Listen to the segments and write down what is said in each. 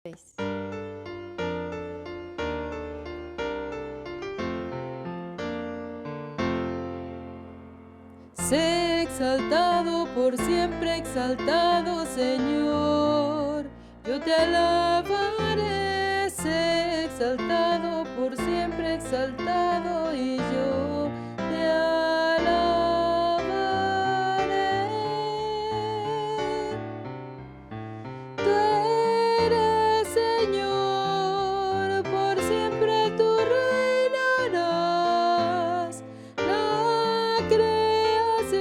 6. Sé exaltado, por siempre exaltado, Señor. Yo te alabaré, sé exaltado, por siempre exaltado, y yo te alabaré. Tú eres Señor, por siempre tú reinarás. La creación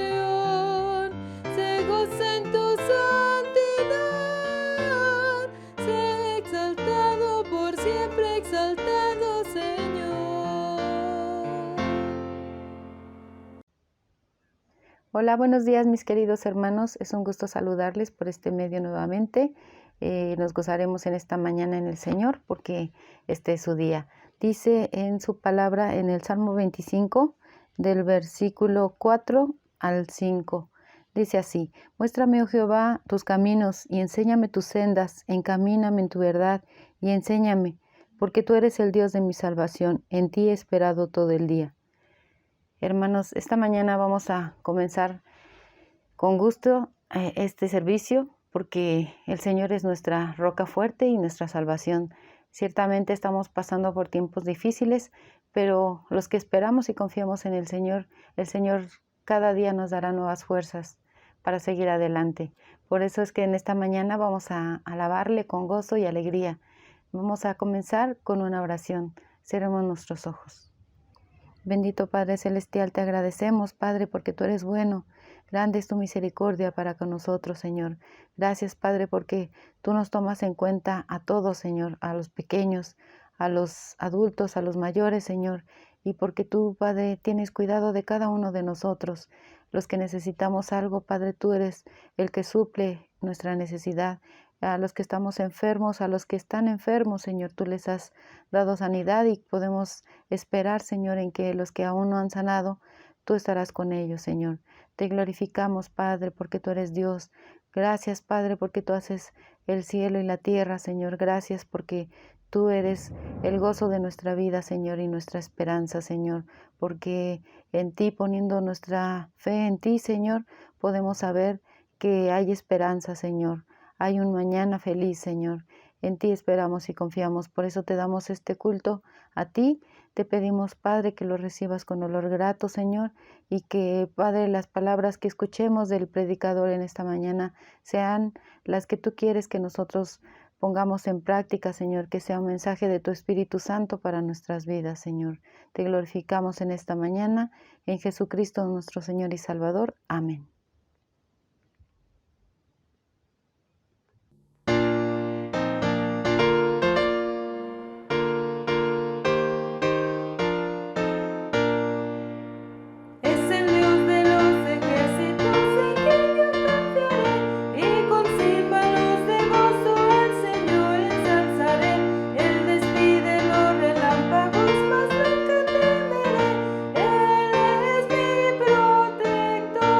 se goza en tu santidad. Sé exaltado, por siempre exaltado, Señor. Hola, buenos días mis queridos hermanos, es un gusto saludarles por este medio nuevamente. Nos gozaremos en esta mañana en el Señor porque este es su día. Dice en su palabra en el Salmo 25 del versículo 4 al 5. Dice así: Muéstrame, oh Jehová, tus caminos y enséñame tus sendas, encamíname en tu verdad y enséñame, porque tú eres el Dios de mi salvación, en ti he esperado todo el día. Hermanos, esta mañana vamos a comenzar con gusto este servicio porque el Señor es nuestra roca fuerte y nuestra salvación. Ciertamente estamos pasando por tiempos difíciles, pero los que esperamos y confiamos en el Señor cada día nos dará nuevas fuerzas para seguir adelante. Por eso es que en esta mañana vamos a alabarle con gozo y alegría. Vamos a comenzar con una oración. Cerremos nuestros ojos. Bendito Padre Celestial, te agradecemos, Padre, porque tú eres bueno. Grande es tu misericordia para con nosotros, Señor. Gracias, Padre, porque tú nos tomas en cuenta a todos, Señor, a los pequeños, a los adultos, a los mayores, Señor. Y porque tú, Padre, tienes cuidado de cada uno de nosotros. Los que necesitamos algo, Padre, tú eres el que suple nuestra necesidad. A los que estamos enfermos, a los que están enfermos, Señor, tú les has dado sanidad y podemos esperar, Señor, en que los que aún no han sanado, tú estarás con ellos, Señor. Te glorificamos, Padre, porque tú eres Dios. Gracias, Padre, porque tú haces el cielo y la tierra, Señor. Gracias porque tú eres el gozo de nuestra vida, Señor, y nuestra esperanza, Señor. Porque en ti, poniendo nuestra fe en ti, Señor, podemos saber que hay esperanza, Señor. Hay un mañana feliz, Señor. En ti esperamos y confiamos. Por eso te damos este culto a ti. Te pedimos, Padre, que lo recibas con olor grato, Señor, y que, Padre, las palabras que escuchemos del predicador en esta mañana sean las que tú quieres que nosotros pongamos en práctica, Señor, que sea un mensaje de tu Espíritu Santo para nuestras vidas, Señor. Te glorificamos en esta mañana, en Jesucristo nuestro Señor y Salvador. Amén. Es el Dios de los ejércitos en quien yo confiaré, y con címbalos de gozo al Señor ensalzaré. Él despide los relámpagos, mas nunca temeré. Él es mi protector.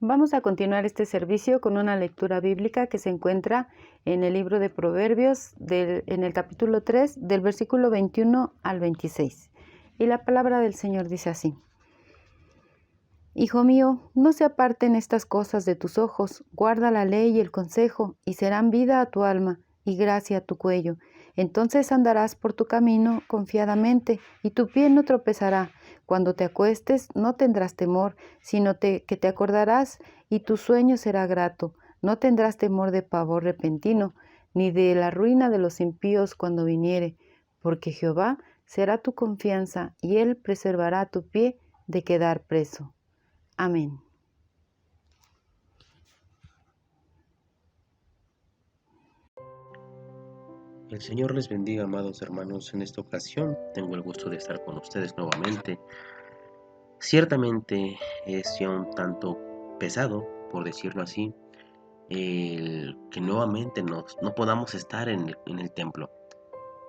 Vamos a continuar este servicio con una lectura bíblica que se encuentra en el libro de Proverbios, en el capítulo 3, del versículo 21 al 26. Y la palabra del Señor dice así: Hijo mío, no se aparten estas cosas de tus ojos, guarda la ley y el consejo, y serán vida a tu alma y gracia a tu cuello. Entonces andarás por tu camino confiadamente, y tu pie no tropezará. Cuando te acuestes no tendrás temor, sino que te acordarás, y tu sueño será grato. No tendrás temor de pavor repentino, ni de la ruina de los impíos cuando viniere, porque Jehová será tu confianza, y Él preservará tu pie de quedar preso. Amén. El Señor les bendiga, amados hermanos. En esta ocasión tengo el gusto de estar con ustedes nuevamente. Ciertamente es ya un tanto pesado, por decirlo así, el que nuevamente no podamos estar en el templo,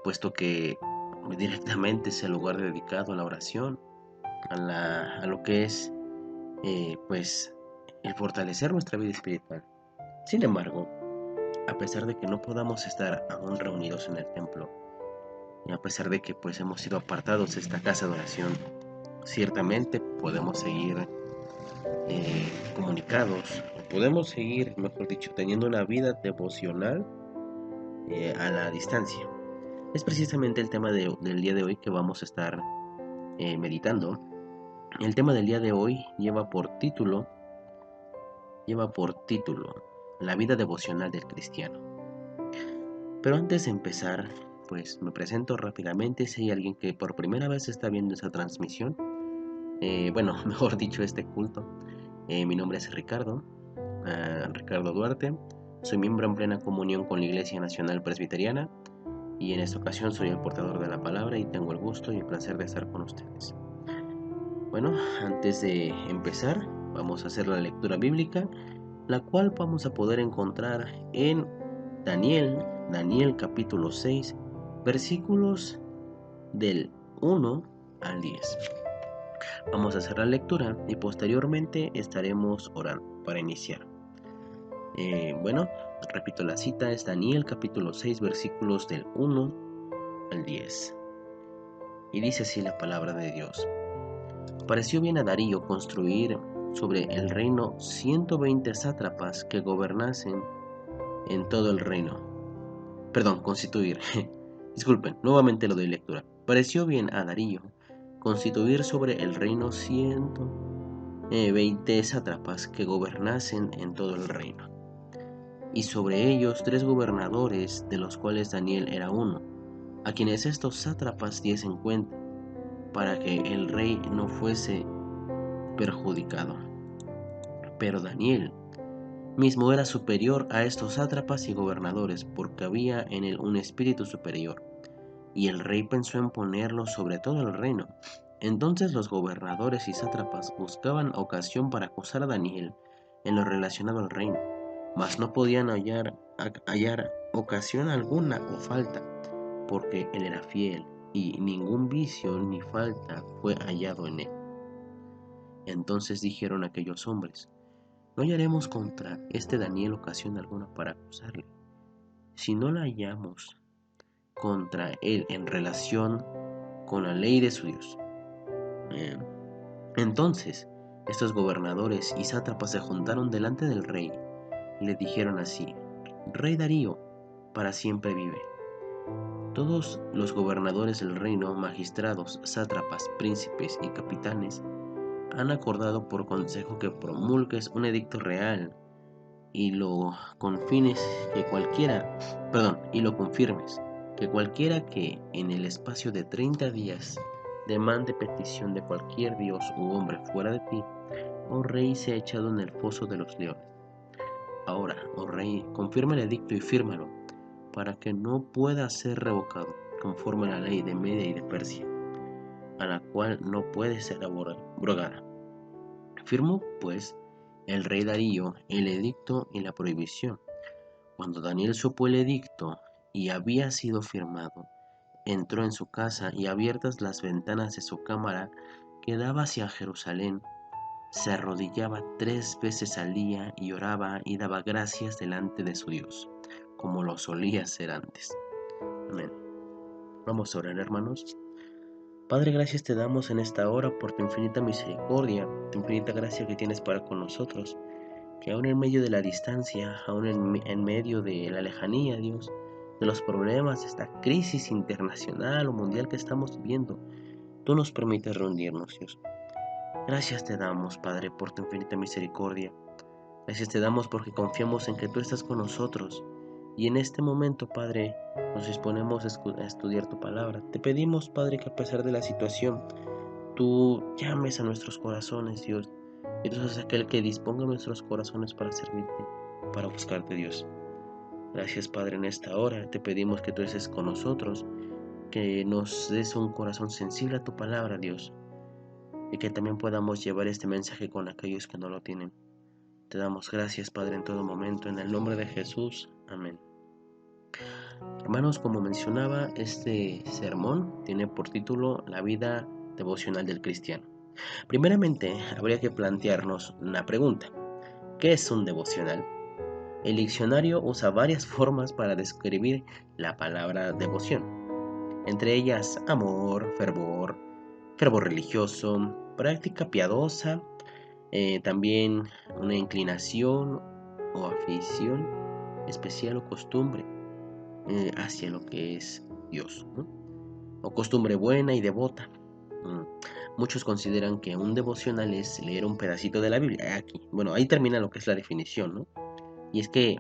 puesto que directamente es el lugar dedicado a la oración, a lo que es pues el fortalecer nuestra vida espiritual. Sin embargo, a pesar de que no podamos estar aún reunidos en el templo, y a pesar de que pues hemos sido apartados de esta casa de oración, ciertamente podemos seguir comunicados, o podemos seguir, mejor dicho, teniendo una vida devocional a la distancia. Es precisamente el tema del día de hoy que vamos a estar meditando. El tema del día de hoy lleva por título La vida devocional del cristiano. Pero antes de empezar, pues me presento rápidamente si hay alguien que por primera vez está viendo esa transmisión. Mejor dicho, este culto. Mi nombre es Ricardo Duarte. Soy miembro en plena comunión con la Iglesia Nacional Presbiteriana y en esta ocasión soy el portador de la palabra y tengo el gusto y el placer de estar con ustedes. Bueno, antes de empezar, vamos a hacer la lectura bíblica, la cual vamos a poder encontrar en Daniel capítulo 6, versículos del 1 al 10. Vamos a hacer la lectura y posteriormente estaremos orando para iniciar. Repito la cita, es Daniel capítulo 6, versículos del 1 al 10. Y dice así la palabra de Dios. Pareció bien a Darío construir sobre el reino 120 sátrapas que gobernasen en todo el reino. Constituir. Disculpen, nuevamente lo doy lectura. Pareció bien a Darío constituir sobre el reino 120 sátrapas que gobernasen en todo el reino, y sobre ellos 3 gobernadores, de los cuales Daniel era uno, a quienes estos sátrapas diesen cuenta, para que el rey no fuese perjudicado. Pero Daniel mismo era superior a estos sátrapas y gobernadores, porque había en él un espíritu superior, y el rey pensó en ponerlo sobre todo el reino. Entonces los gobernadores y sátrapas buscaban ocasión para acusar a Daniel en lo relacionado al reino, mas no podían hallar ocasión alguna o falta, porque él era fiel, y ningún vicio ni falta fue hallado en él. Entonces dijeron aquellos hombres: no hallaremos contra este Daniel ocasión alguna para acusarle, si no la hallamos contra él en relación con la ley de su Dios. Entonces estos gobernadores y sátrapas se juntaron delante del rey y le dijeron así: Rey Darío, para siempre vive. Todos los gobernadores del reino, magistrados, sátrapas, príncipes y capitanes, han acordado por consejo que promulgues un edicto real y lo confirmes que cualquiera que en el espacio de 30 días demande petición de cualquier dios u hombre fuera de ti, oh rey, sea echado en el foso de los leones. Ahora, oh rey, confirma el edicto y fírmalo, para que no pueda ser revocado, conforme a la ley de Media y de Persia, a la cual no puede ser abrogada. Firmó, pues, el rey Darío el edicto y la prohibición. Cuando Daniel supo el edicto y había sido firmado, entró en su casa, y abiertas las ventanas de su cámara que daba hacia Jerusalén, se arrodillaba 3 veces al día y oraba y daba gracias delante de su Dios, como lo solía hacer antes. Amén. Vamos a orar, hermanos. Padre, gracias te damos en esta hora por tu infinita misericordia, tu infinita gracia que tienes para con nosotros, que aún en medio de la distancia, aún en medio de la lejanía, Dios, de los problemas, de esta crisis internacional o mundial que estamos viviendo, tú nos permites reunirnos, Dios. Gracias te damos, Padre, por tu infinita misericordia. Gracias te damos porque confiamos en que tú estás con nosotros. Y en este momento, Padre, nos disponemos a estudiar tu palabra. Te pedimos, Padre, que a pesar de la situación, tú llames a nuestros corazones, Dios. Y tú seas aquel que disponga nuestros corazones para servirte, para buscarte, Dios. Gracias, Padre, en esta hora. Te pedimos que tú estés con nosotros, que nos des un corazón sensible a tu palabra, Dios. Y que también podamos llevar este mensaje con aquellos que no lo tienen. Te damos gracias, Padre, en todo momento, en el nombre de Jesús. Amén. Hermanos, como mencionaba, este sermón tiene por título La vida devocional del cristiano. Primeramente, habría que plantearnos una pregunta. ¿Qué es un devocional? El diccionario usa varias formas para describir la palabra devoción. Entre ellas, amor, fervor religioso, práctica piadosa, también una inclinación o afición especial o costumbre hacia lo que es Dios, ¿no? O costumbre buena y devota. Muchos consideran que un devocional es leer un pedacito de la Biblia. Bueno, ahí termina lo que es la definición, ¿no? Y es que,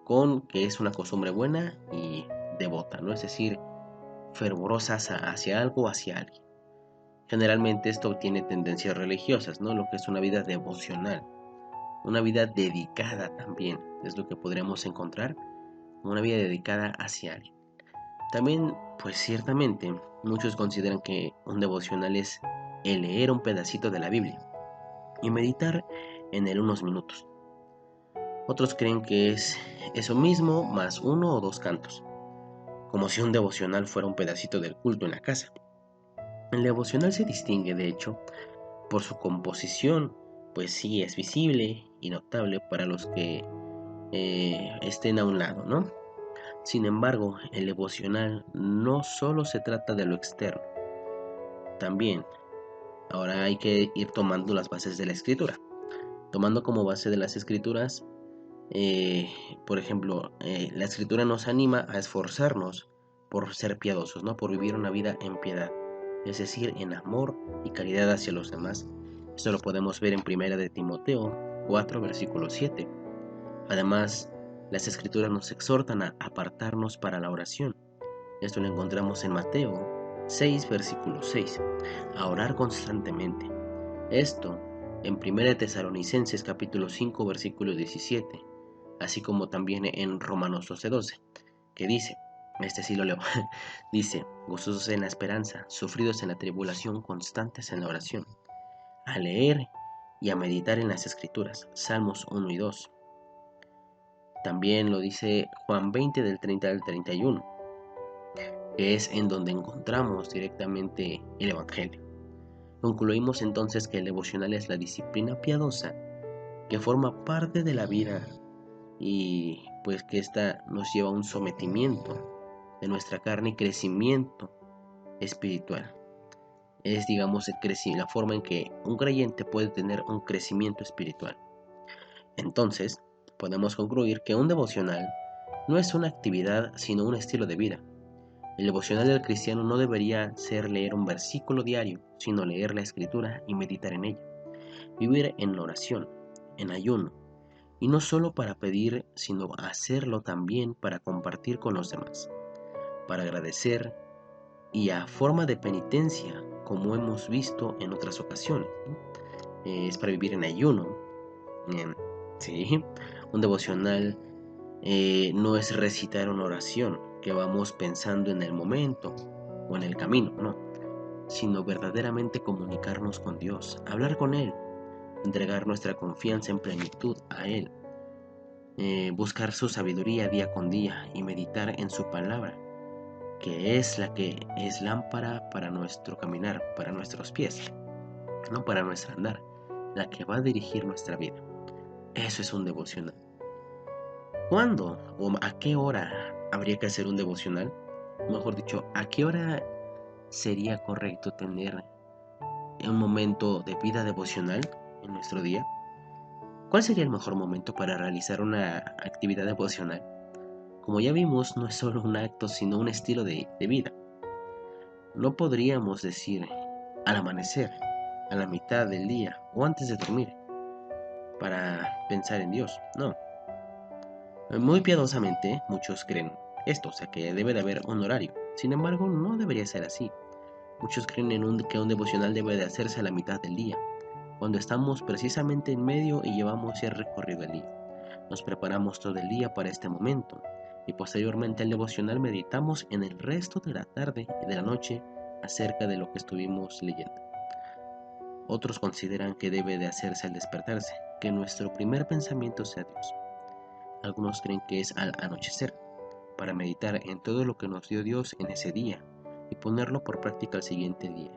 con que es una costumbre buena y devota, ¿no? Es decir, fervorosa hacia algo o hacia alguien. Generalmente esto tiene tendencias religiosas, ¿no? Lo que es una vida devocional, una vida dedicada también, es lo que podríamos encontrar, una vida dedicada hacia alguien. También, pues ciertamente, muchos consideran que un devocional es el leer un pedacito de la Biblia y meditar en él unos minutos. Otros creen que es eso mismo más 1 o 2 cantos, como si un devocional fuera un pedacito del culto en la casa. El devocional se distingue, de hecho, por su composición, pues sí es visible y notable para los que estén a un lado, ¿no? Sin embargo, el devocional no solo se trata de lo externo, también ahora hay que ir tomando las bases de la escritura. Tomando como base de las escrituras, por ejemplo, la escritura nos anima a esforzarnos por ser piadosos, ¿no? Por vivir una vida en piedad, es decir, en amor y caridad hacia los demás. Esto lo podemos ver en 1 de Timoteo 4, versículo 7. Además, las escrituras nos exhortan a apartarnos para la oración. Esto lo encontramos en Mateo 6, versículo 6. A orar constantemente. Esto en 1 Tesalonicenses capítulo 5, versículo 17. Así como también en Romanos 12:12, que dice, este sí lo leo, dice, gozosos en la esperanza, sufridos en la tribulación, constantes en la oración, a leer y a meditar en las escrituras, Salmos 1 y 2. También lo dice Juan 20 del 30 al 31, que es en donde encontramos directamente el Evangelio. Concluimos entonces que el devocional es la disciplina piadosa que forma parte de la vida y pues que esta nos lleva a un sometimiento de nuestra carne y crecimiento espiritual. Es, digamos, la forma en que un creyente puede tener un crecimiento espiritual. Entonces, podemos concluir que un devocional no es una actividad, sino un estilo de vida. El devocional del cristiano no debería ser leer un versículo diario, sino leer la escritura y meditar en ella. Vivir en oración, en ayuno, y no solo para pedir, sino hacerlo también para compartir con los demás, para agradecer y a forma de penitencia, como hemos visto en otras ocasiones, ¿no? Es para vivir en ayuno. Sí, un devocional no es recitar una oración que vamos pensando en el momento o en el camino, no, sino verdaderamente comunicarnos con Dios, hablar con Él, entregar nuestra confianza en plenitud a Él, buscar su sabiduría día con día y meditar en su palabra, que es la que es lámpara para nuestro caminar, para nuestros pies, no para nuestro andar, la que va a dirigir nuestra vida. Eso es un devocional. ¿Cuándo o a qué hora habría que hacer un devocional? Mejor dicho, ¿a qué hora sería correcto tener un momento de vida devocional en nuestro día? ¿Cuál sería el mejor momento para realizar una actividad devocional? Como ya vimos, no es solo un acto, sino un estilo de vida. No podríamos decir al amanecer, a la mitad del día o antes de dormir para pensar en Dios. No. Muy piadosamente, muchos creen esto, o sea que debe de haber un horario. Sin embargo, no debería ser así. Muchos creen que un devocional debe de hacerse a la mitad del día, cuando estamos precisamente en medio y llevamos ya recorrido el día. Nos preparamos todo el día para este momento y posteriormente al devocional meditamos en el resto de la tarde y de la noche acerca de lo que estuvimos leyendo. Otros consideran que debe de hacerse al despertarse, que nuestro primer pensamiento sea Dios. Algunos creen que es al anochecer, para meditar en todo lo que nos dio Dios en ese día y ponerlo por práctica al siguiente día,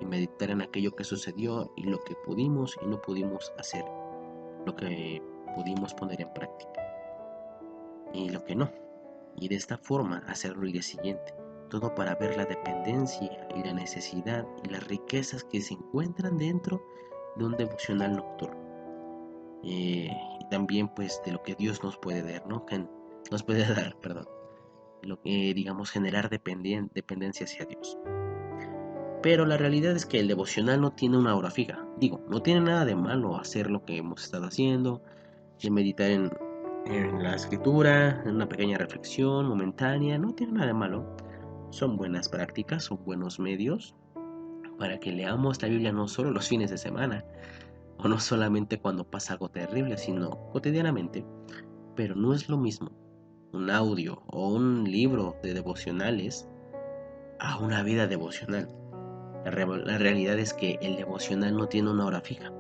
y meditar en aquello que sucedió y lo que pudimos y no pudimos hacer, lo que pudimos poner en práctica y lo que no, y de esta forma hacerlo el día siguiente, todo para ver la dependencia y la necesidad y las riquezas que se encuentran dentro de un devocional nocturno. Y también pues de lo que Dios nos puede dar, ¿no? Que nos puede dar, perdón, lo que digamos generar dependencia hacia Dios. Pero la realidad es que el devocional no tiene una hora fija. Digo, no tiene nada de malo hacer lo que hemos estado haciendo, de meditar en la escritura, en una pequeña reflexión momentánea, no tiene nada de malo. Son buenas prácticas, son buenos medios para que leamos la Biblia no solo los fines de semana, o no solamente cuando pasa algo terrible, sino cotidianamente. Pero no es lo mismo un audio o un libro de devocionales a una vida devocional. La realidad es que el devocional no tiene una hora fija.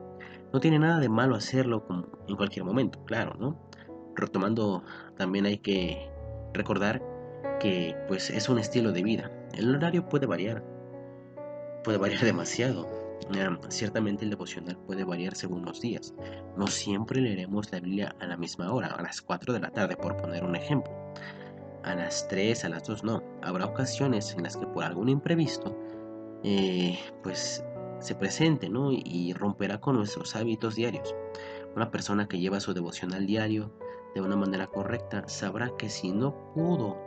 No tiene nada de malo hacerlo como en cualquier momento, claro, ¿no? Retomando, también hay que recordar que pues es un estilo de vida. El horario puede variar demasiado. Ciertamente el devocional puede variar según los días. No siempre leeremos la Biblia a la misma hora, a las 4 de la tarde, por poner un ejemplo. A las 3, a las 2, no. Habrá ocasiones en las que por algún imprevisto, pues se presente, ¿no? Y romperá con nuestros hábitos diarios. Una persona que lleva su devocional diario de una manera correcta sabrá que si no pudo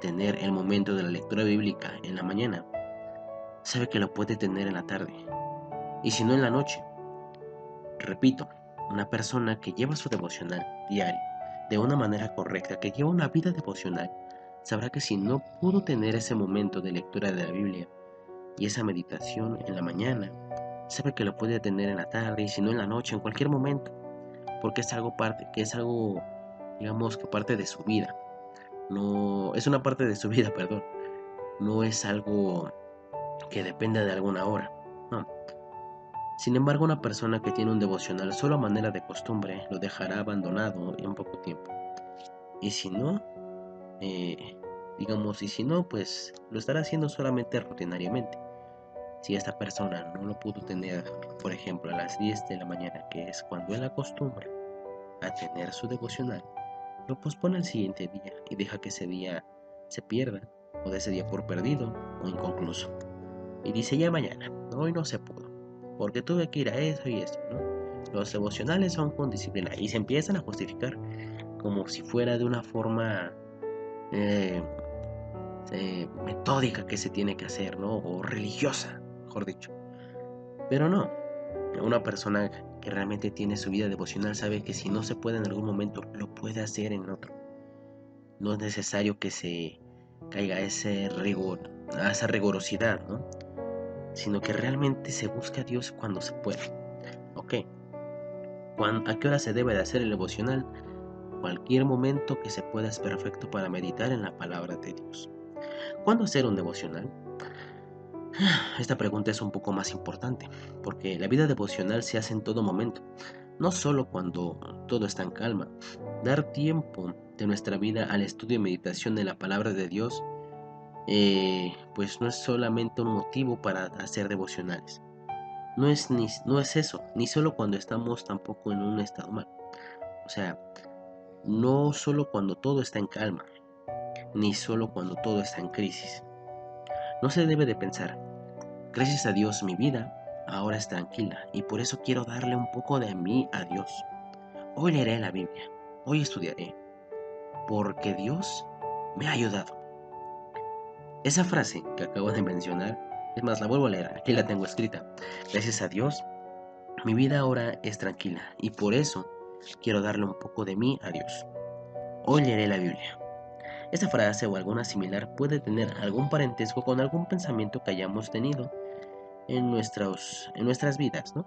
tener el momento de la lectura bíblica en la mañana, sabe que lo puede tener en la tarde. Y si no en la noche. Repito, una persona que lleva su devocional diario de una manera correcta, que lleva una vida devocional, sabrá que si no pudo tener ese momento de lectura de la Biblia y esa meditación en la mañana, sabe que lo puede tener en la tarde y si no en la noche, en cualquier momento, porque es algo digamos que parte de su vida. No, es una parte de su vida, perdón. No es algo que dependa de alguna hora. No. Sin embargo, una persona que tiene un devocional solo a manera de costumbre lo dejará abandonado en poco tiempo. Y si no, y si no, pues lo estará haciendo solamente rutinariamente. Si esta persona no lo pudo tener, por ejemplo, a las 10 de la mañana, que es cuando él acostumbra a tener su devocional, lo pospone al siguiente día y deja que ese día se pierda, o de ese día por perdido o inconcluso. Y dice ya mañana, hoy no se pudo, porque tuve que ir a eso y eso, ¿no? Los devocionales son con disciplina y se empiezan a justificar como si fuera de una forma metódica que se tiene que hacer, ¿no? O religiosa, mejor dicho. Pero no, una persona que realmente tiene su vida devocional sabe que si no se puede en algún momento, lo puede hacer en otro. No es necesario que se caiga ese rigor, a esa rigurosidad, ¿no? Sino que realmente se busca a Dios cuando se puede. ¿Ok? ¿A qué hora se debe de hacer el devocional? Cualquier momento que se pueda es perfecto para meditar en la palabra de Dios. ¿Cuándo hacer un devocional? Esta pregunta es un poco más importante, porque la vida devocional se hace en todo momento, no solo cuando todo está en calma. Dar tiempo de nuestra vida al estudio y meditación de la palabra de Dios, pues no es solamente un motivo para hacer devocionales, no es eso, ni solo cuando estamos tampoco en un estado mal. O sea, no solo cuando todo está en calma, ni solo cuando todo está en crisis. No se debe de pensar, gracias a Dios mi vida ahora es tranquila y por eso quiero darle un poco de mí a Dios. Hoy leeré la Biblia, hoy estudiaré, porque Dios me ha ayudado. Esa frase que acabo de mencionar, es más, la vuelvo a leer, aquí la tengo escrita. Gracias a Dios, mi vida ahora es tranquila y por eso quiero darle un poco de mí a Dios. Hoy leeré la Biblia. Esta frase o alguna similar puede tener algún parentesco con algún pensamiento que hayamos tenido en nuestras vidas, ¿no?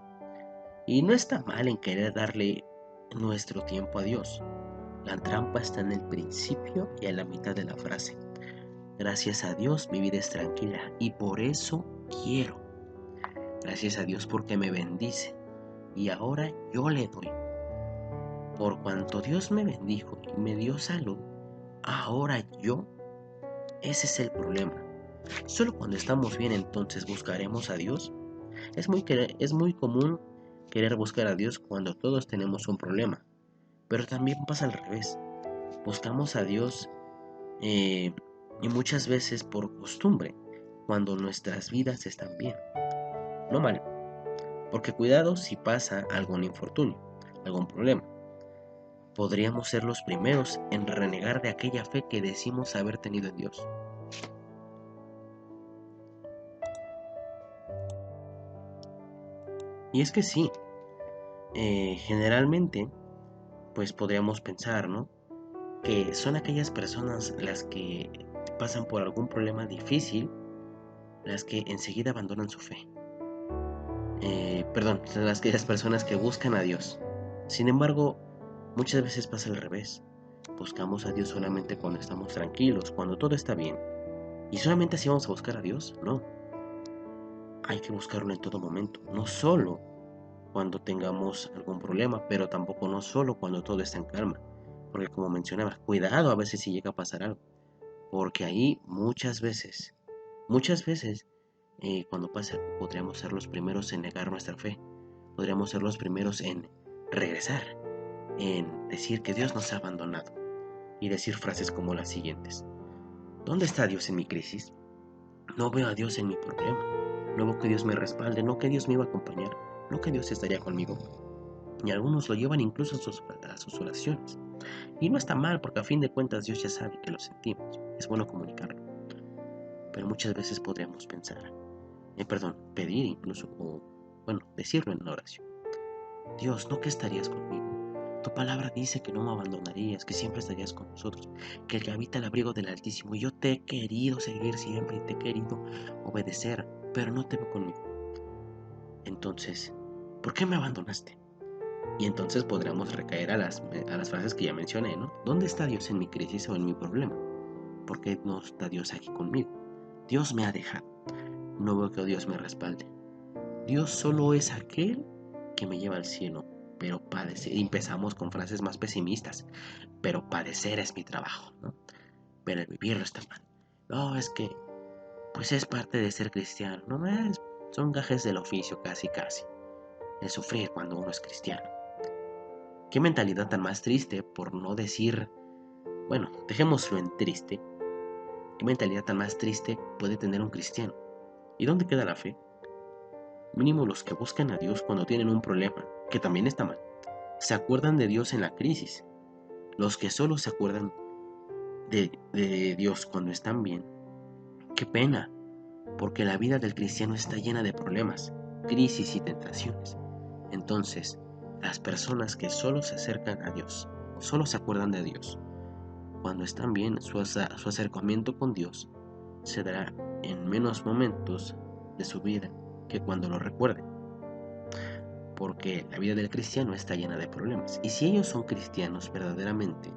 Y no está mal en querer darle nuestro tiempo a Dios. La trampa está en el principio y en la mitad de la frase. Gracias a Dios mi vida es tranquila y por eso quiero. Gracias a Dios porque me bendice y ahora yo le doy. Por cuanto Dios me bendijo y me dio salud, ahora yo. Ese es el problema. Solo cuando estamos bien entonces buscaremos a Dios. Es muy común querer buscar a Dios cuando todos tenemos un problema, pero también pasa al revés. Buscamos a Dios y muchas veces por costumbre, cuando nuestras vidas están bien. No mal, porque cuidado si pasa algún infortunio, algún problema. Podríamos ser los primeros en renegar de aquella fe que decimos haber tenido en Dios. Y es que sí, generalmente, pues podríamos pensar, ¿no? Que son aquellas personas las que pasan por algún problema difícil, las que enseguida abandonan su fe. Perdón, son aquellas personas que buscan a Dios. Sin embargo, muchas veces pasa al revés. Buscamos a Dios solamente cuando estamos tranquilos, cuando todo está bien. ¿Y solamente así vamos a buscar a Dios? No. Hay que buscarlo en todo momento, no solo cuando tengamos algún problema, pero tampoco no solo cuando todo está en calma. Porque como mencionaba, cuidado a veces si llega a pasar algo. Porque ahí muchas veces, cuando pasa algo, podríamos ser los primeros en negar nuestra fe. Podríamos ser los primeros en regresar, en decir que Dios nos ha abandonado. Y decir frases como las siguientes. ¿Dónde está Dios en mi crisis? No veo a Dios en mi problema. No veo que Dios me respalde, no que Dios me iba a acompañar, no que Dios estaría conmigo. Y algunos lo llevan incluso a sus oraciones. Y no está mal, porque a fin de cuentas Dios ya sabe que lo sentimos. Es bueno comunicarlo. Pero muchas veces podríamos pensar, pedir incluso, o bueno, decirlo en la oración. Dios, ¿no que estarías conmigo? Tu palabra dice que no me abandonarías, que siempre estarías con nosotros, que el que habita el abrigo del Altísimo. Y yo te he querido seguir siempre y te he querido obedecer, pero no te veo conmigo. Entonces, ¿por qué me abandonaste? Y entonces podríamos recaer a las frases que ya mencioné, ¿no? ¿Dónde está Dios en mi crisis o en mi problema? ¿Por qué no está Dios aquí conmigo? Dios me ha dejado. No veo que Dios me respalde. Dios solo es aquel que me lleva al cielo, pero padecer. Y empezamos con frases más pesimistas. Pero padecer es mi trabajo, ¿no? Pero el vivirlo está mal. No, es que, pues es parte de ser cristiano, ¿no? Son gajes del oficio, casi, casi. El sufrir cuando uno es cristiano. Qué mentalidad tan más triste, por no decir, bueno, dejémoslo en triste. Qué mentalidad tan más triste puede tener un cristiano. ¿Y dónde queda la fe? Mínimo los que buscan a Dios cuando tienen un problema, que también está mal, se acuerdan de Dios en la crisis. Los que solo se acuerdan de Dios cuando están bien, qué pena, porque la vida del cristiano está llena de problemas, crisis y tentaciones. Entonces, las personas que solo se acercan a Dios, solo se acuerdan de Dios, cuando están bien, su acercamiento con Dios se dará en menos momentos de su vida que cuando lo recuerden. Porque la vida del cristiano está llena de problemas. Y si ellos son cristianos verdaderamente,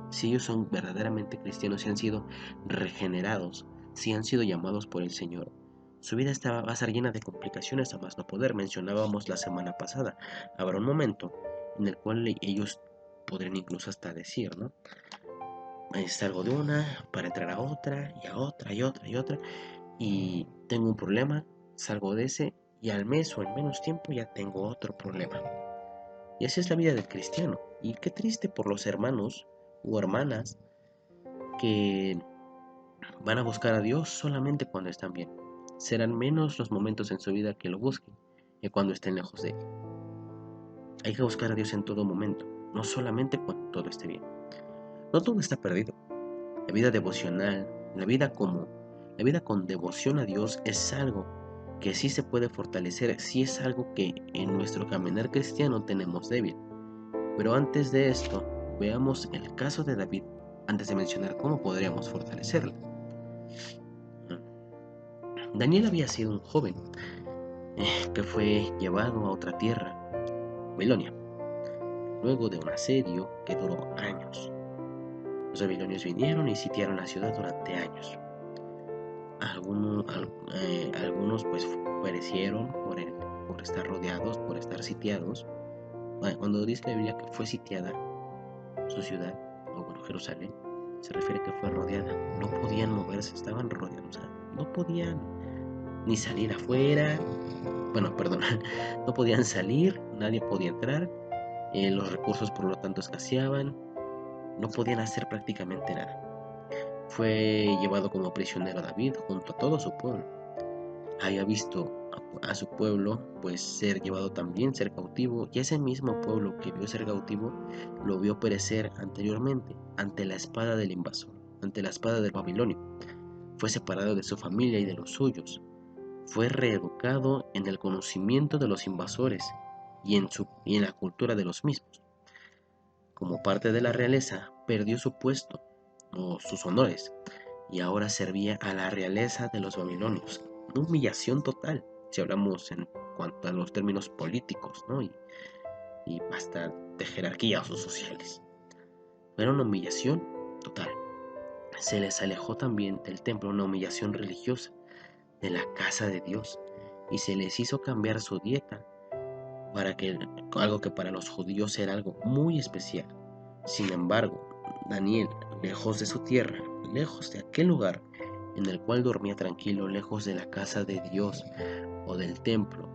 si ellos son verdaderamente cristianos y han sido regenerados, si han sido llamados por el Señor, su vida va a estar llena de complicaciones a más no poder. Mencionábamos la semana pasada, habrá un momento en el cual ellos podrán incluso hasta decir, ¿no? Salgo de una para entrar a otra y a otra y otra y otra y tengo un problema, salgo de ese y al mes o en menos tiempo ya tengo otro problema. Y así es la vida del cristiano. Y qué triste por los hermanos o hermanas que van a buscar a Dios solamente cuando están bien. Serán menos los momentos en su vida que lo busquen que cuando estén lejos de Él. Hay que buscar a Dios en todo momento, no solamente cuando todo esté bien. No todo está perdido. La vida devocional, la vida con devoción a Dios es algo que sí se puede fortalecer, sí es algo que en nuestro caminar cristiano tenemos débil. Pero antes de esto, veamos el caso de David, antes de mencionar cómo podríamos fortalecerlo. Daniel había sido un joven que fue llevado a otra tierra, Babilonia, luego de un asedio que duró años. Los babilonios vinieron y sitiaron la ciudad durante años. Algunos pues perecieron por estar rodeados, por estar sitiados. Cuando dice la Biblia que fue sitiada su ciudad, o bueno, Jerusalén, se refiere que fue rodeada. No podían moverse, estaban rodeados. O sea, no podían ni salir afuera. Bueno, perdón, no podían salir, nadie podía entrar. Los recursos por lo tanto escaseaban. No podían hacer prácticamente nada. Fue llevado como prisionero David junto a todo su pueblo. Había visto a su pueblo pues ser llevado también, ser cautivo, y ese mismo pueblo que vio ser cautivo lo vio perecer anteriormente ante la espada del invasor, ante la espada del Babilonio. Fue separado de su familia y de los suyos. Fue reeducado en el conocimiento de los invasores y en la cultura de los mismos. Como parte de la realeza, perdió su puesto o sus honores y ahora servía a la realeza de los babilonios. Una humillación total, si hablamos en cuanto a los términos políticos, ¿no? y hasta de jerarquías o sociales. Era una humillación total. Se les alejó también del templo, una humillación religiosa, de la casa de Dios, y se les hizo cambiar su dieta para que algo que para los judíos era algo muy especial. Sin embargo, Daniel, lejos de su tierra, lejos de aquel lugar en el cual dormía tranquilo, lejos de la casa de Dios o del templo,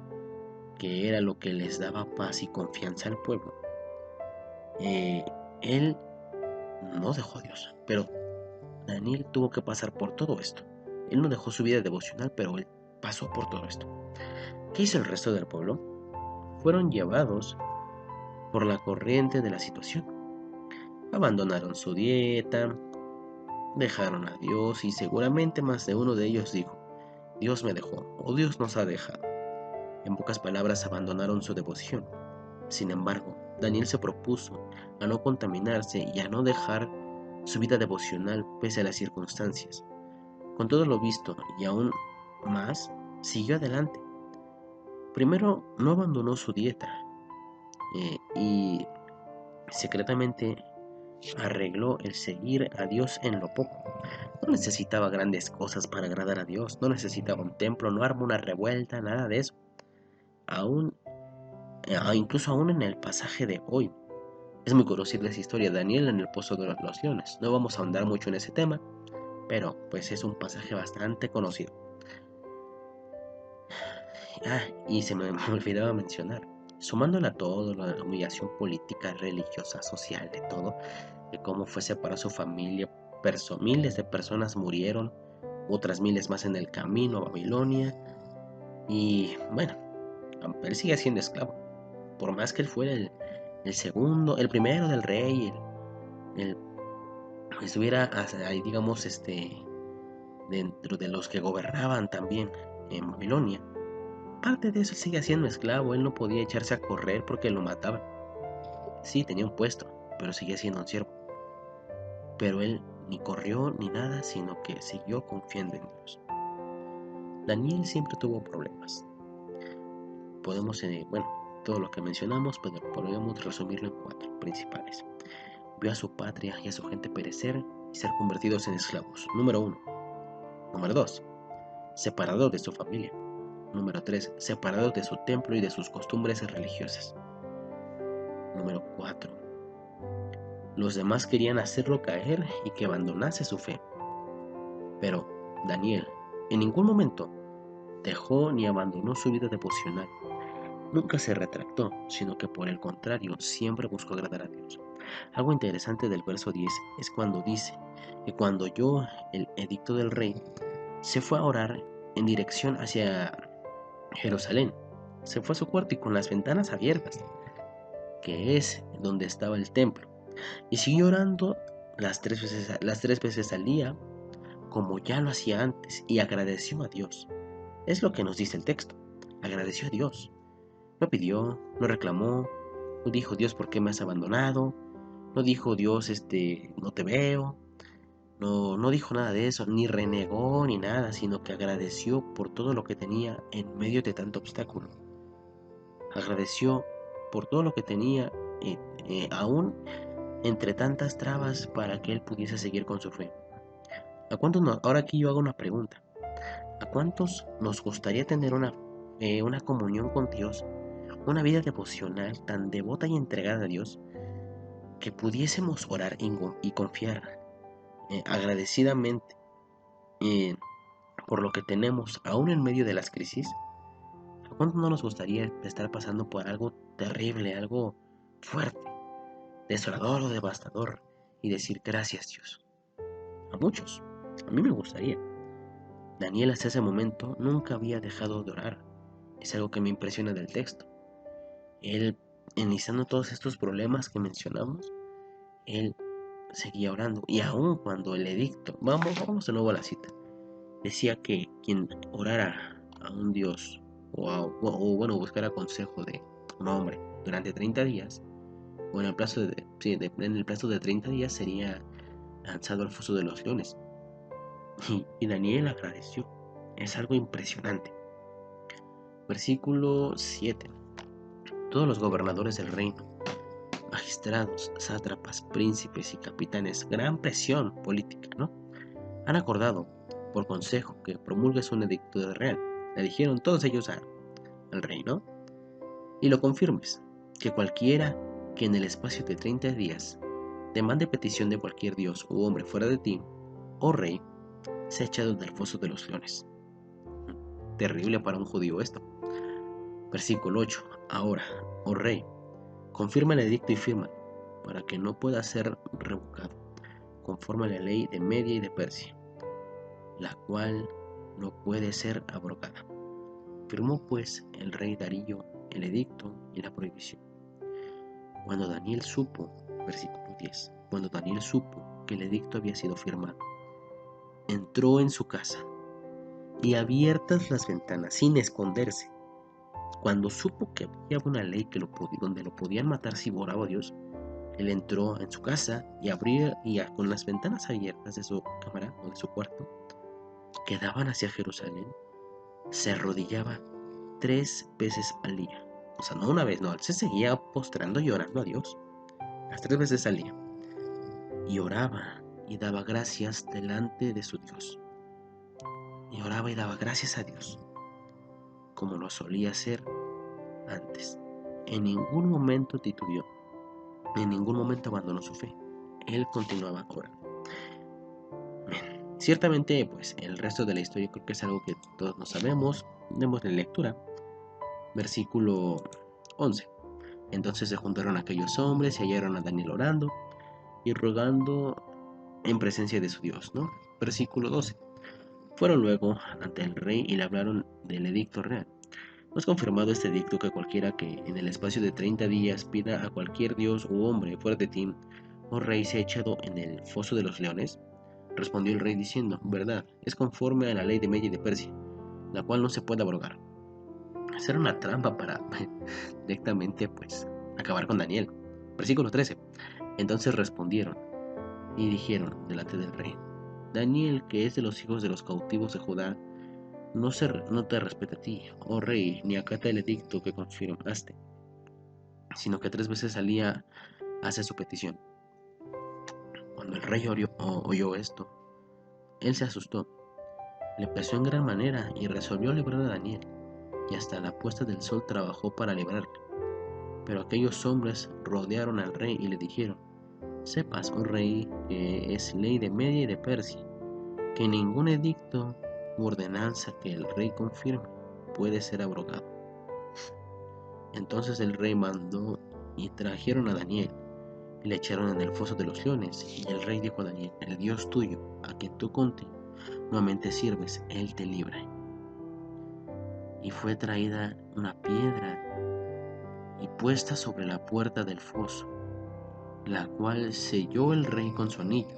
que era lo que les daba paz y confianza al pueblo, él no dejó a Dios. Pero Daniel tuvo que pasar por todo esto. Él no dejó su vida devocional, pero él pasó por todo esto. ¿Qué hizo el resto del pueblo? Fueron llevados por la corriente de la situación. Abandonaron su dieta, dejaron a Dios y seguramente más de uno de ellos dijo, Dios me dejó o Dios nos ha dejado. En pocas palabras, abandonaron su devoción. Sin embargo, Daniel se propuso a no contaminarse y a no dejar su vida devocional pese a las circunstancias. Con todo lo visto y aún más, siguió adelante. Primero, no abandonó su dieta y secretamente arregló el seguir a Dios en lo poco. No necesitaba grandes cosas para agradar a Dios, no necesitaba un templo, no armó una revuelta, nada de eso. Incluso aún en el pasaje de hoy, es muy conocida esa historia de Daniel en el pozo de los leones. No vamos a ahondar mucho en ese tema, pero pues es un pasaje bastante conocido. Y se me olvidaba mencionar, sumándole a todo, la humillación política, religiosa, social, de todo, de cómo fue separada su familia, miles de personas murieron, otras miles más en el camino a Babilonia, y bueno, él sigue siendo esclavo, por más que él fuera el segundo, el primero del rey, el estuviera ahí, digamos, dentro de los que gobernaban también en Babilonia. Parte de eso sigue siendo esclavo, él no podía echarse a correr porque lo mataban. Sí, tenía un puesto, pero seguía siendo un siervo. Pero él ni corrió ni nada, sino que siguió confiando en Dios. Daniel siempre tuvo problemas. Podemos, todo lo que mencionamos, podemos resumirlo en 4 principales. Vio a su patria y a su gente perecer y ser convertidos en esclavos. Número 1. Número 2. Separado de su familia. Número 3. Separado de su templo y de sus costumbres religiosas. Número 4. Los demás querían hacerlo caer y que abandonase su fe. Pero Daniel en ningún momento dejó ni abandonó su vida devocional. Nunca se retractó, sino que por el contrario, siempre buscó agradar a Dios. Algo interesante del verso 10 es cuando dice que cuando oyó el edicto del rey, se fue a orar en dirección hacia Jerusalén. Se fue a su cuarto y con las ventanas abiertas, que es donde estaba el templo, y siguió orando las tres veces al día, como ya lo hacía antes, y agradeció a Dios. Es lo que nos dice el texto. Agradeció a Dios. No pidió, no reclamó, no dijo Dios, ¿por qué me has abandonado? No dijo Dios, no te veo. No dijo nada de eso, ni renegó ni nada, sino que agradeció por todo lo que tenía en medio de tanto obstáculo. Agradeció por todo lo que tenía, aún entre tantas trabas, para que él pudiese seguir con su fe. Ahora aquí yo hago una pregunta. ¿A cuántos nos gustaría tener una comunión con Dios, una vida devocional tan devota y entregada a Dios, que pudiésemos orar y confiar agradecidamente por lo que tenemos, aún en medio de las crisis? ¿A cuánto no nos gustaría estar pasando por algo terrible, algo fuerte, desolador o devastador, y decir gracias, Dios? A muchos. A mí me gustaría. Daniel hasta ese momento nunca había dejado de orar. Es algo que me impresiona del texto. Él, iniciando todos estos problemas que mencionamos, él seguía orando. Y aun cuando el edicto, vamos de nuevo a la cita, decía que quien orara a un Dios o buscara consejo de un hombre durante 30 días, o en el plazo en el plazo de 30 días sería lanzado al foso de los leones. Y Daniel agradeció. Es algo impresionante. Versículo 7. Todos los gobernadores del reino, magistrados, sátrapas, príncipes y capitanes, gran presión política, ¿no?, han acordado por consejo que promulgues un edicto de real. Le dijeron todos ellos al rey, ¿no? Y lo confirmes, que cualquiera que en el espacio de 30 días demande petición de cualquier dios u hombre fuera de ti, oh rey, sea echado en el foso de los leones. Terrible para un judío esto. Versículo 8. Ahora, oh rey, confirma el edicto y firma, para que no pueda ser revocado, conforme a la ley de Media y de Persia, la cual no puede ser abrogada. Firmó pues el rey Darío el edicto y la prohibición. Cuando Daniel supo, versículo 10, cuando Daniel supo que el edicto había sido firmado, entró en su casa y abiertas las ventanas, sin esconderse. Cuando supo que había una ley donde lo podían matar si oraba a Dios, él entró en su casa y con las ventanas abiertas de su cámara o de su cuarto, que daban hacia Jerusalén, se arrodillaba 3 veces al día. O sea, no una vez, no, él se seguía postrando y orando a Dios las 3 veces al día. Y oraba y daba gracias delante de su Dios. Y oraba y daba gracias a Dios, como lo solía hacer antes. En ningún momento titubeó, en ningún momento abandonó su fe. Él continuaba orando. Bien. Ciertamente, pues el resto de la historia creo que es algo que todos no sabemos. Démosle lectura. Versículo 11. Entonces se juntaron aquellos hombres y hallaron a Daniel orando y rogando en presencia de su Dios, ¿no? Versículo 12. Fueron luego ante el rey y le hablaron del edicto real. ¿No es confirmado este edicto que cualquiera que en el espacio de 30 días pida a cualquier dios u hombre fuera de ti, oh rey, sea echado en el foso de los leones? Respondió el rey diciendo, verdad, es conforme a la ley de Media y de Persia, la cual no se puede abrogar. Esa era una trampa para directamente pues acabar con Daniel. Versículo 13. Entonces respondieron y dijeron delante del rey, Daniel, que es de los hijos de los cautivos de Judá, no te respeta a ti, oh rey, ni acata el edicto que confirmaste, sino que 3 veces al día hace su petición. Cuando el rey oyó esto, él se asustó, le pesó en gran manera y resolvió librar a Daniel, y hasta la puesta del sol trabajó para librarle. Pero aquellos hombres rodearon al rey y le dijeron, sepas, oh rey, que es ley de Media y de Persia, que ningún edicto u ordenanza que el rey confirme puede ser abrogado. Entonces el rey mandó y trajeron a Daniel y le echaron en el foso de los leones. Y el rey dijo a Daniel: el Dios tuyo, a quien tú continuamente sirves, él te libra. Y fue traída una piedra y puesta sobre la puerta del foso, la cual selló el rey con su anillo,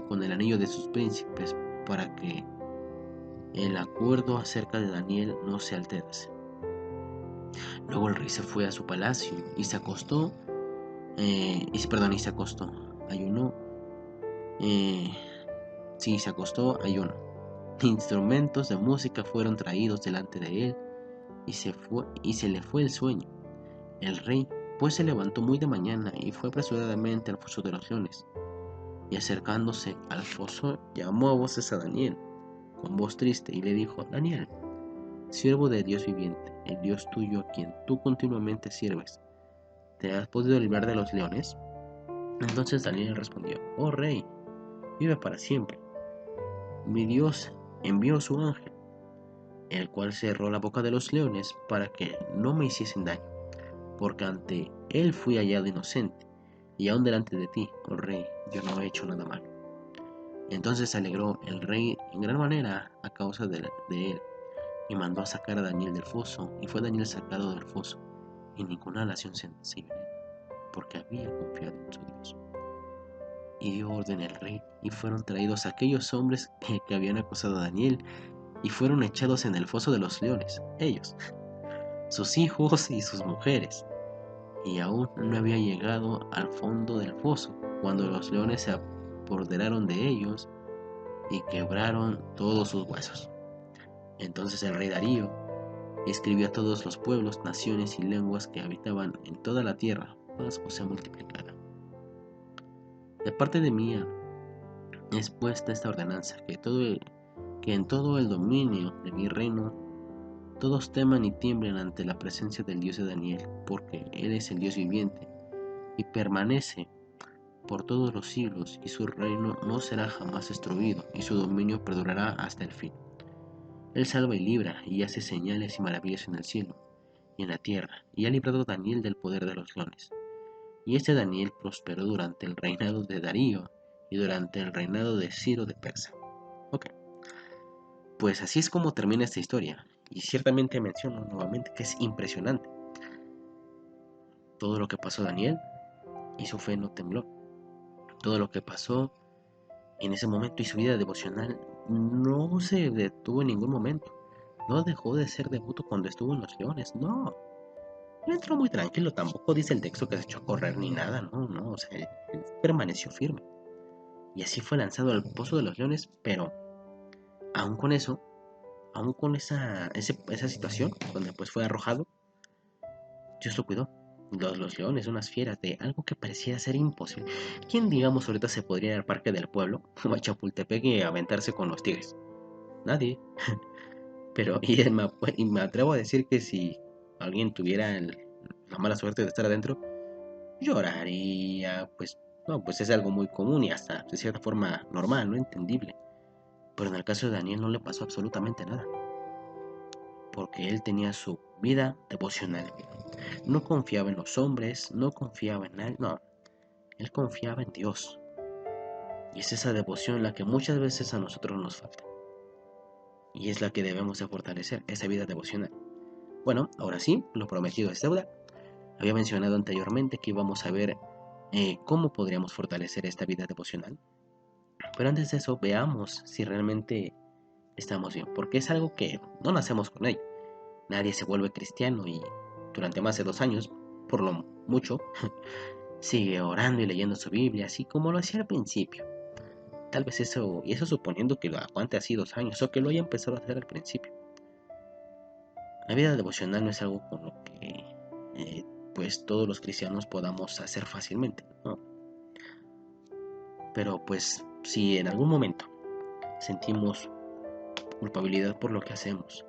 con el anillo de sus príncipes, para que el acuerdo acerca de Daniel no se alterase. Luego el rey se fue a su palacio y se acostó, ayunó, se acostó, ayunó. Instrumentos de música fueron traídos delante de él y se le fue el sueño. El rey pues se levantó muy de mañana y fue apresuradamente al foso de los leones, y acercándose al foso llamó a voces a Daniel con voz triste y le dijo: Daniel, siervo de Dios viviente, el Dios tuyo a quien tú continuamente sirves, ¿te has podido librar de los leones? Entonces Daniel respondió: oh rey, vive para siempre. Mi Dios envió su ángel, el cual cerró la boca de los leones para que no me hiciesen daño, porque ante él fui hallado inocente, y aun delante de ti, oh rey, yo no he hecho nada malo. Entonces se alegró el rey en gran manera a causa de él, y mandó a sacar a Daniel del foso, y fue Daniel sacado del foso, y ninguna nación se halló en él, porque había confiado en su Dios. Y dio orden el rey, y fueron traídos aquellos hombres que habían acosado a Daniel, y fueron echados en el foso de los leones, ellos, sus hijos y sus mujeres. Y aún no había llegado al fondo del foso, cuando los leones se apoderaron de ellos y quebraron todos sus huesos. Entonces el rey Darío escribió a todos los pueblos, naciones y lenguas que habitaban en toda la tierra: paz os sea multiplicada. De parte de mí es puesta esta ordenanza, que en todo el dominio de mi reino todos teman y tiemblen ante la presencia del Dios de Daniel, porque Él es el Dios viviente y permanece por todos los siglos, y su reino no será jamás destruido, y su dominio perdurará hasta el fin. Él salva y libra, y hace señales y maravillas en el cielo y en la tierra, y ha librado a Daniel del poder de los leones. Y este Daniel prosperó durante el reinado de Darío y durante el reinado de Ciro de Persia. Ok, pues así es como termina esta historia, y ciertamente menciono nuevamente que es impresionante todo lo que pasó Daniel, y su fe no tembló. Todo lo que pasó en ese momento y su vida devocional no se detuvo en ningún momento. No dejó de ser devoto cuando estuvo en los leones, no. Él entró muy tranquilo, tampoco dice el texto que se echó a correr ni nada, no, o sea, él permaneció firme. Y así fue lanzado al pozo de los leones, pero aún con eso, aún con esa situación, donde pues fue arrojado, Dios lo cuidó. Los leones, unas fieras de algo que parecía ser imposible. ¿Quién, digamos, ahorita se podría ir al parque del pueblo o a Chapultepec y aventarse con los tigres? Nadie. Pero, y me atrevo a decir que si alguien tuviera la mala suerte de estar adentro, lloraría, pues, no, pues es algo muy común y hasta de cierta forma normal, ¿no? Entendible. Pero en el caso de Daniel no le pasó absolutamente nada, porque él tenía su vida devocional. No confiaba en los hombres, no confiaba en nadie, no. Él confiaba en Dios. Y es esa devoción la que muchas veces a nosotros nos falta. Y es la que debemos de fortalecer, esa vida devocional. Bueno, ahora sí, lo prometido es deuda. Había mencionado anteriormente que íbamos a ver cómo podríamos fortalecer esta vida devocional. Pero antes de eso, veamos si realmente estamos bien, porque es algo que no nacemos con ello. Nadie se vuelve cristiano y durante más de 2 años, por lo mucho, sigue orando y leyendo su Biblia, así como lo hacía al principio. Tal vez eso, y eso suponiendo que lo aguante así 2 años, o que lo haya empezado a hacer al principio. La vida devocional no es algo con lo que pues todos los cristianos podamos hacer fácilmente, ¿no? Pero pues si en algún momento sentimos culpabilidad por lo que hacemos,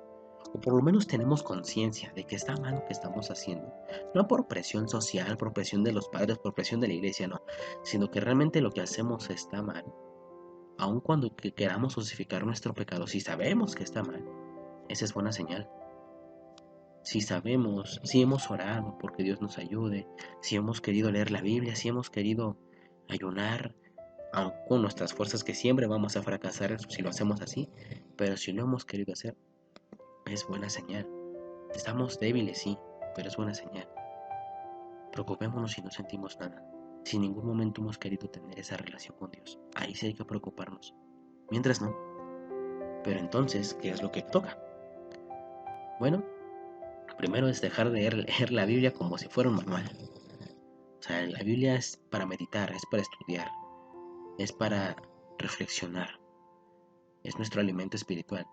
o por lo menos tenemos conciencia de que está mal lo que estamos haciendo, no por presión social, por presión de los padres, por presión de la iglesia, no, sino que realmente lo que hacemos está mal, Aun cuando queramos justificar nuestro pecado, si sabemos que está mal, esa es buena señal. Si sabemos, si hemos orado porque Dios nos ayude, si hemos querido leer la Biblia, si hemos querido ayunar, aun con nuestras fuerzas, que siempre vamos a fracasar si lo hacemos así, pero si lo hemos querido hacer, es buena señal. Estamos débiles, sí, pero es buena señal. Preocupémonos si no sentimos nada, si en ningún momento hemos querido tener esa relación con Dios. Ahí sí hay que preocuparnos. Mientras no. Pero entonces, ¿qué es lo que toca? Bueno, primero es dejar de leer la Biblia como si fuera un manual. O sea, la Biblia es para meditar, es para estudiar, es para reflexionar, es nuestro alimento espiritual.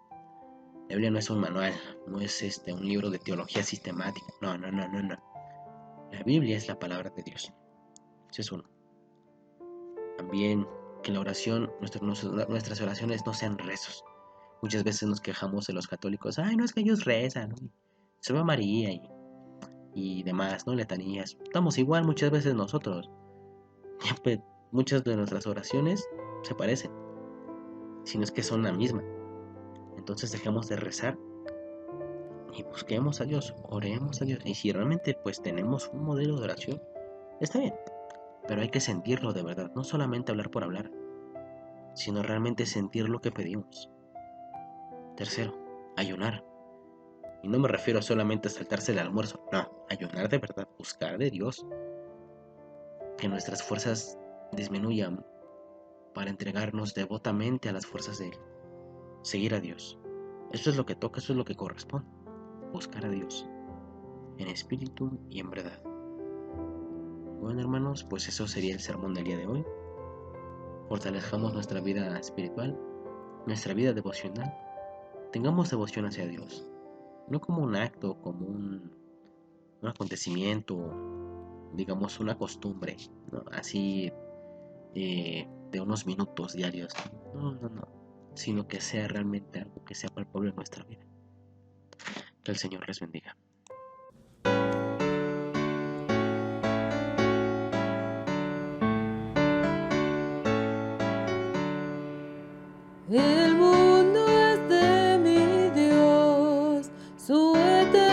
La Biblia no es un manual, no es un libro de teología sistemática. No. La Biblia es la palabra de Dios. Ese es uno. También que la oración, nuestras oraciones no sean rezos. Muchas veces nos quejamos de los católicos. Ay, no es que ellos rezan, ¿no? Se va María y demás, ¿no? Letanías. Estamos igual muchas veces nosotros. Pues, muchas de nuestras oraciones se parecen, si no es que son la misma. Entonces dejemos de rezar y busquemos a Dios, oremos a Dios. Y si realmente pues tenemos un modelo de oración, está bien, pero hay que sentirlo de verdad, no solamente hablar por hablar, sino realmente sentir lo que pedimos. Tercero, ayunar. Y no me refiero solamente a saltarse el almuerzo, no, ayunar de verdad, buscar de Dios, que nuestras fuerzas disminuyan para entregarnos devotamente a las fuerzas de Él, seguir a Dios. Eso es lo que toca, eso es lo que corresponde, buscar a Dios, en espíritu y en verdad. Bueno, hermanos, pues eso sería el sermón del día de hoy. Fortalezcamos nuestra vida espiritual, nuestra vida devocional. Tengamos devoción hacia Dios, no como un acto, como un acontecimiento, digamos una costumbre, ¿no? Así de unos minutos diarios. No, sino que sea realmente algo que sea palpable en nuestra vida. Que el Señor les bendiga. El mundo es de mi Dios, su eterno